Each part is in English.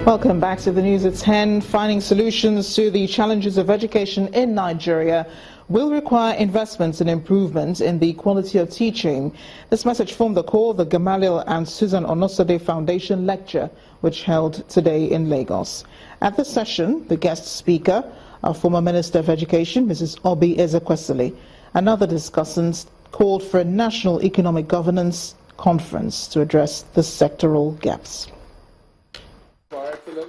Welcome back to the news at 10. Finding solutions to the challenges of education in Nigeria will require investments and improvements in the quality of teaching. This message formed the core of the Gamaliel and Susan Onosode Foundation lecture, which held today in Lagos. At the session, the guest speaker, our former Minister of Education, Mrs. Obi Ezekwesili, and other discussants called for a national economic governance conference to address the sectoral gaps.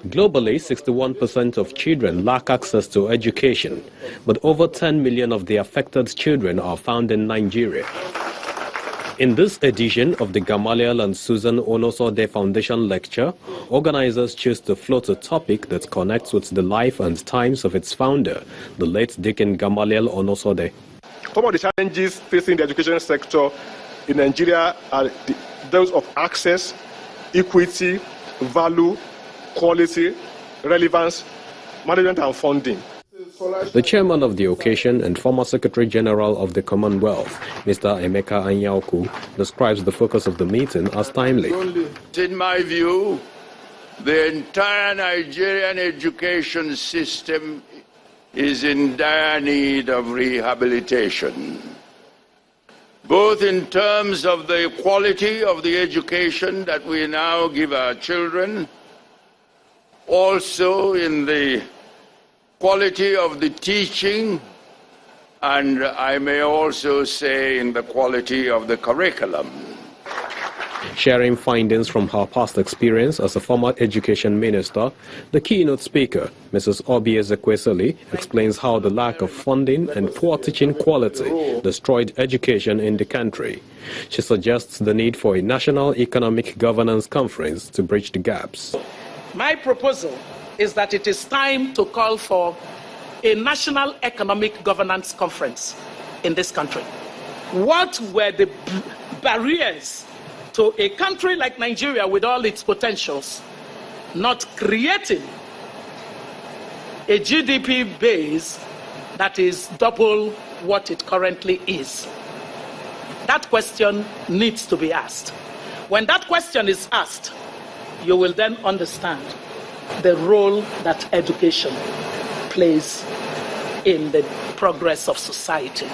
Globally, 61% of children lack access to education, but over 10 million of the affected children are found in Nigeria. In this edition of the Gamaliel and Susan Onosode Foundation lecture, organizers chose to float a topic that connects with the life and times of its founder, the late Deacon Gamaliel Onosode. Some of the challenges facing the education sector in Nigeria are those of access, equity, value, quality, relevance, management and funding. The chairman of the occasion and former Secretary General of the Commonwealth, Mr. Emeka Anyaoku, describes the focus of the meeting as timely. In my view, the entire Nigerian education system is in dire need of rehabilitation, both in terms of the quality of the education that we now give our children, also in the quality of the teaching, and I may also say in the quality of the curriculum. Sharing findings from her past experience as a former education minister, the keynote speaker, Mrs. Obi Ezekwesili, explains how the lack of funding and poor teaching quality destroyed education in the country. She suggests the need for a national economic governance conference to bridge the gaps. My proposal is that it is time to call for a national economic governance conference in this country. What were the barriers to a country like Nigeria with all its potentials not creating a GDP base that is double what it currently is? That question needs to be asked. When that question is asked, you will then understand the role that education plays in the progress of society.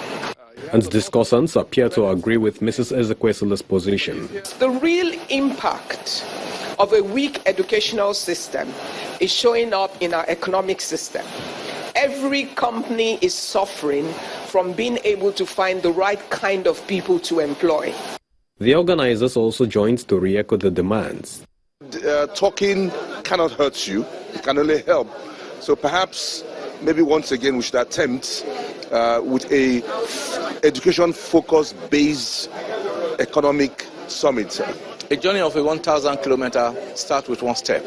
And discussants appear to agree with Mrs. Ezekwesili's position. The real impact of a weak educational system is showing up in our economic system. Every company is suffering from being able to find the right kind of people to employ. The organizers also joined to re-echo the demands. Talking cannot hurt you, it can only help. So perhaps, maybe once again, we should attempt with a education-focused based economic summit. A journey of a 1,000 kilometer starts with one step.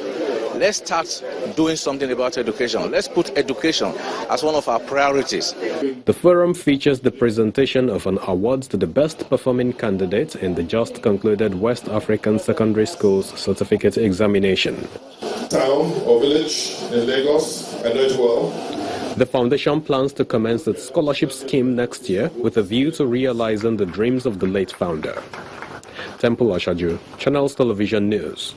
Let's start doing something about education. Let's put education as one of our priorities. The forum features the presentation of an award to the best performing candidate in the just concluded West African Secondary Schools Certificate Examination. Town or village in Lagos, I know it well. The foundation plans to commence its scholarship scheme next year with a view to realizing the dreams of the late founder. Temple Ashaju, Channels Television News.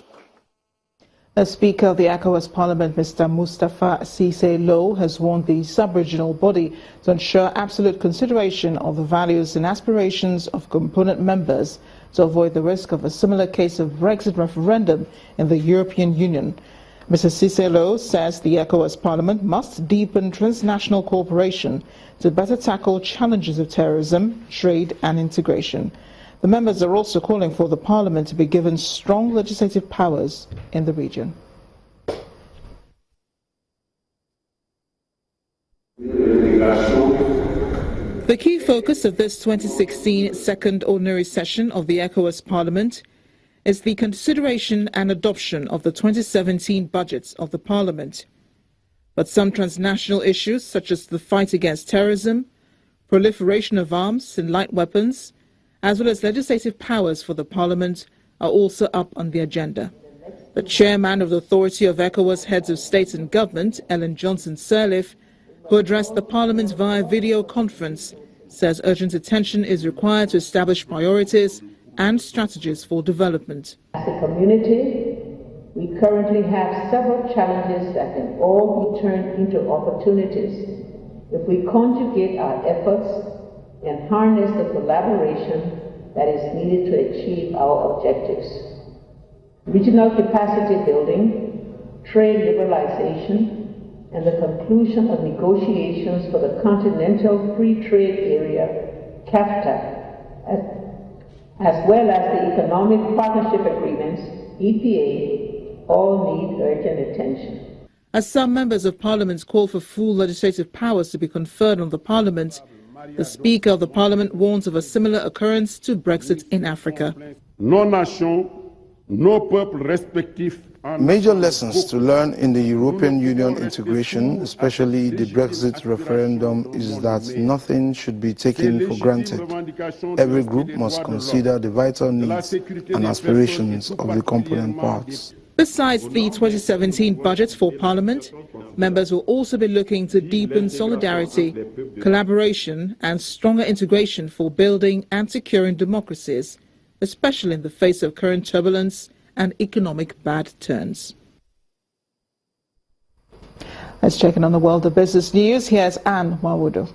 The Speaker of the ECOWAS Parliament, Mr. Mustapha Cisse Lo, has warned the sub-regional body to ensure absolute consideration of the values and aspirations of component members to avoid the risk of a similar case of Brexit referendum in the European Union. Mr. Cisse Lo says the ECOWAS Parliament must deepen transnational cooperation to better tackle challenges of terrorism, trade and integration. The members are also calling for the Parliament to be given strong legislative powers in the region. The key focus of this 2016 second ordinary session of the ECOWAS Parliament is the consideration and adoption of the 2017 budgets of the Parliament. But some transnational issues such as the fight against terrorism, proliferation of arms and light weapons, as well as legislative powers for the Parliament, are also up on the agenda. The chairman of the Authority of ECOWAS Heads of State and Government, Ellen Johnson Sirleaf, who addressed the Parliament via video conference, says urgent attention is required to establish priorities and strategies for development. As a community, We currently have several challenges that can all be turned into opportunities if we conjugate our efforts and harness the collaboration that is needed to achieve our objectives. Regional capacity building, trade liberalization, and the conclusion of negotiations for the Continental Free Trade Area, CAFTA, as well as the Economic Partnership Agreements, EPA, all need urgent attention. As some members of Parliament call for full legislative powers to be conferred on the Parliament, the Speaker of the Parliament warns of a similar occurrence to Brexit in Africa. No nation, no peuple respectif. Major lessons to learn in the European Union integration, especially the Brexit referendum, is that nothing should be taken for granted. Every group must consider the vital needs and aspirations of the component parts. Besides the 2017 budget for Parliament, members will also be looking to deepen solidarity, collaboration and stronger integration for building and securing democracies, especially in the face of current turbulence and economic bad turns. Let's check in on the world of business news. Here's Anne Mawudu.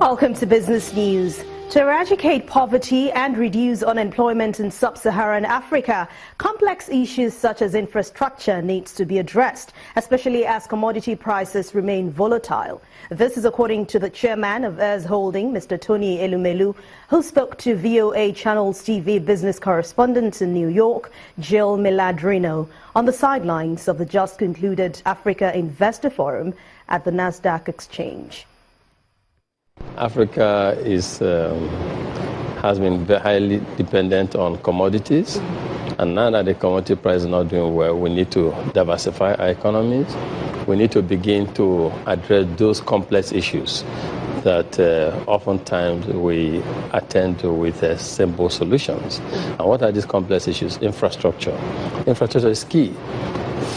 Welcome to Business News. To eradicate poverty and reduce unemployment in sub-Saharan Africa, complex issues such as infrastructure needs to be addressed, especially as commodity prices remain volatile. This is according to the chairman of ERS Holding, Mr. Tony Elumelu, who spoke to VOA Channels TV business correspondent in New York, Jill Miladrino, on the sidelines of the just concluded Africa Investor Forum at the Nasdaq exchange. Africa has been highly dependent on commodities, and now that the commodity price is not doing well, we need to diversify our economies. We need to begin to address those complex issues that oftentimes we attend to with simple solutions. And what are these complex issues? Infrastructure. Infrastructure is key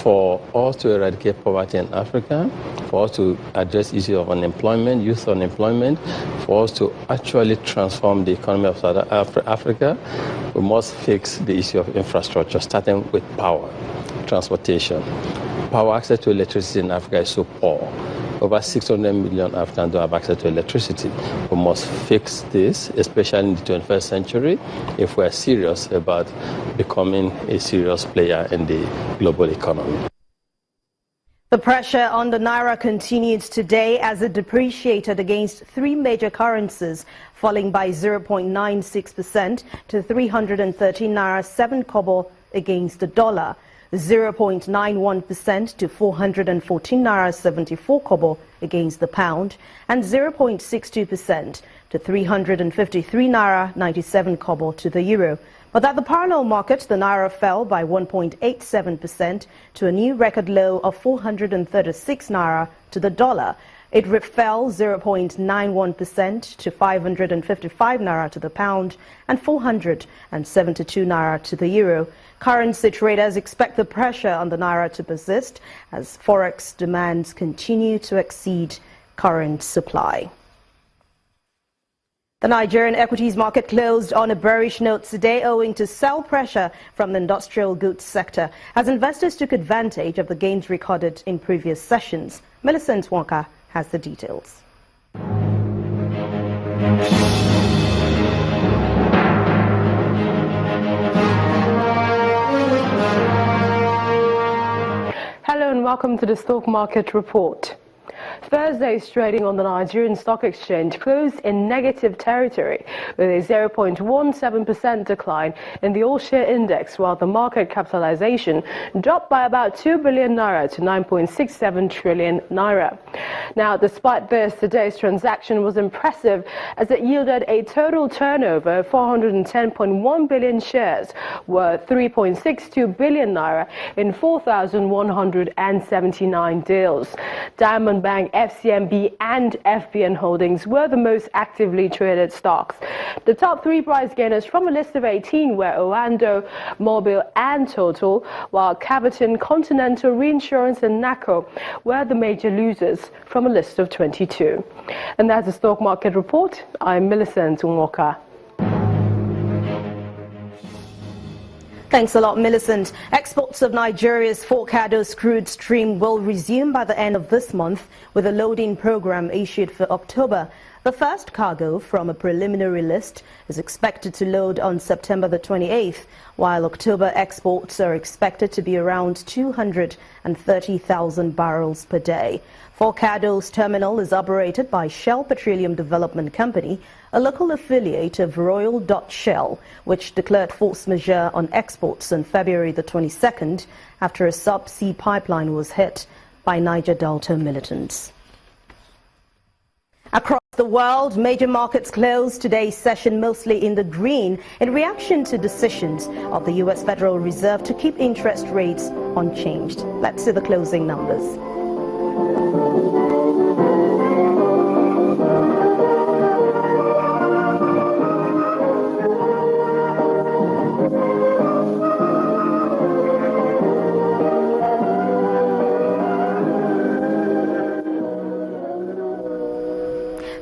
for us to eradicate poverty in Africa, for us to address issues of unemployment, youth unemployment, for us to actually transform the economy of South Africa. We must fix the issue of infrastructure, starting with power, transportation. Power access to electricity in Africa is so poor. Over 600 million Africans don't have access to electricity. We must fix this, especially in the 21st century, if we're serious about becoming a serious player in the global economy. The pressure on the Naira continued today as it depreciated against three major currencies, falling by 0.96% to 313 Naira 7 kobo against the dollar, 0.91% to 414 Naira 74 kobo against the pound, and 0.62% to 353 Naira 97 kobo to the euro. But at the parallel market, the Naira fell by 1.87% to a new record low of 436 Naira to the dollar. It fell 0.91% to 555 Naira to the pound and 472 Naira to the euro. Currency traders expect the pressure on the Naira to persist as forex demands continue to exceed current supply. The Nigerian equities market closed on a bearish note today owing to sell pressure from the industrial goods sector as investors took advantage of the gains recorded in previous sessions. Millicent Wonka has the details. Hello and welcome to the Stock Market Report. Thursday's trading on the Nigerian Stock Exchange closed in negative territory with a 0.17% decline in the all-share index, while the market capitalization dropped by about 2 billion naira to 9.67 trillion naira. Now, despite this, today's transaction was impressive as it yielded a total turnover of 410.1 billion shares worth 3.62 billion naira in 4,179 deals. Diamond Bank, FCMB and FBN Holdings were the most actively traded stocks. The top three price gainers from a list of 18 were Oando, Mobil and Total, while Caviton, Continental Reinsurance and NACO were the major losers from a list of 22. And that's the Stock Market Report. I'm Millicent Unwoka. Thanks a lot, Millicent. Exports of Nigeria's Forcados crude stream will resume by the end of this month with a loading program issued for October. The first cargo from a preliminary list is expected to load on September the 28th, while October exports are expected to be around 230,000 barrels per day. Forcados terminal is operated by Shell Petroleum Development Company, a local affiliate of Royal Dutch Shell, which declared force majeure on exports on February the 22nd after a subsea pipeline was hit by Niger Delta militants. Across the world, major markets closed today's session mostly in the green in reaction to decisions of the U.S. Federal Reserve to keep interest rates unchanged. Let's see the closing numbers.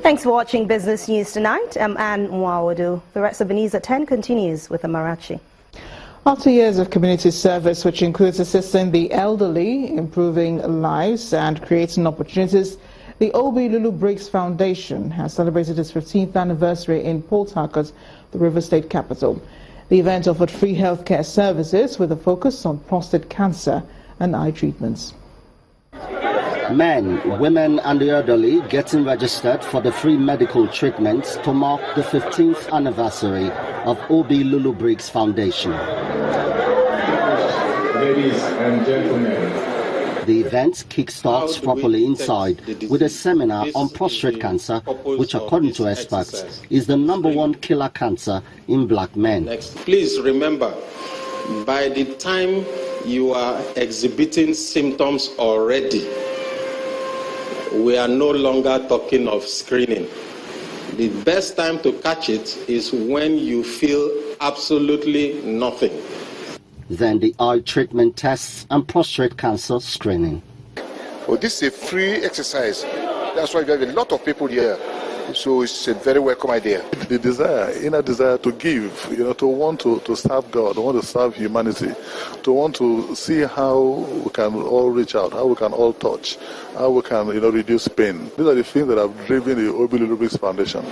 Thanks for watching Business News Tonight. I'm Anne Mwawadu. The rest of the news at 10 continues with Amarachi. After years of community service, which includes assisting the elderly, improving lives and creating opportunities, the Obi Lulu Briggs Foundation has celebrated its 15th anniversary in Port Harcourt, the River State capital. The event offered free healthcare services with a focus on prostate cancer and eye treatments. Men, women and the elderly getting registered for the free medical treatments to mark the 15th anniversary of Obi Lulu Briggs Foundation. Ladies and gentlemen, the event kickstarts properly inside with a seminar on prostate cancer, which according to experts is the #1 killer cancer in black men. Please remember, by the time you are exhibiting symptoms already, we are no longer talking of screening. The best time to catch it is when you feel absolutely nothing. Then the eye treatment tests and prostate cancer screening. Well, this is a free exercise. That's why we have a lot of people here. So it's a very welcome idea. The desire, inner desire to give, to want to serve God, to want to serve humanity, to want to see how we can all reach out, how we can all touch, how we can, reduce pain. These are the things that have driven the Obi Lulu Briggs Foundation.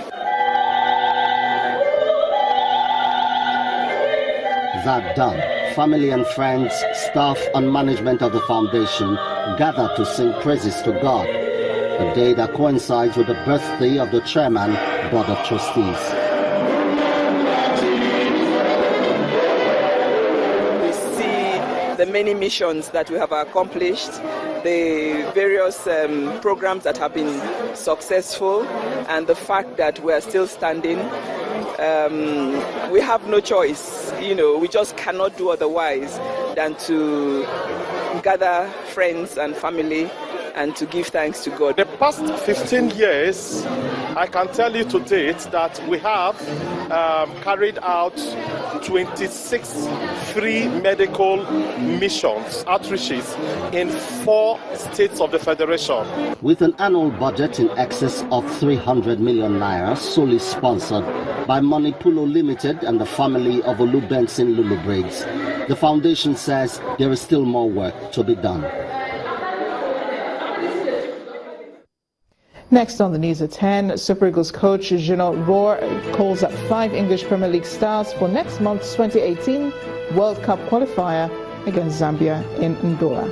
That done, family and friends, staff and management of the foundation gather to sing praises to God, a day that coincides with the birthday of the chairman, Board of Trustees. We see the many missions that we have accomplished, the various programs that have been successful, and the fact that we are still standing. We have no choice, we just cannot do otherwise than to gather friends and family and to give thanks to God. The past 15 years, I can tell you to date that we have carried out 26 free medical missions, outreaches in 4 states of the Federation. With an annual budget in excess of 300 million naira, solely sponsored by Manipulo Limited and the family of Olubensin Lulu Briggs, the foundation says there is still more work to be done. Next on the news at 10, Super Eagles coach Gino Rohr calls up 5 English Premier League stars for next month's 2018 World Cup qualifier against Zambia in Ndora.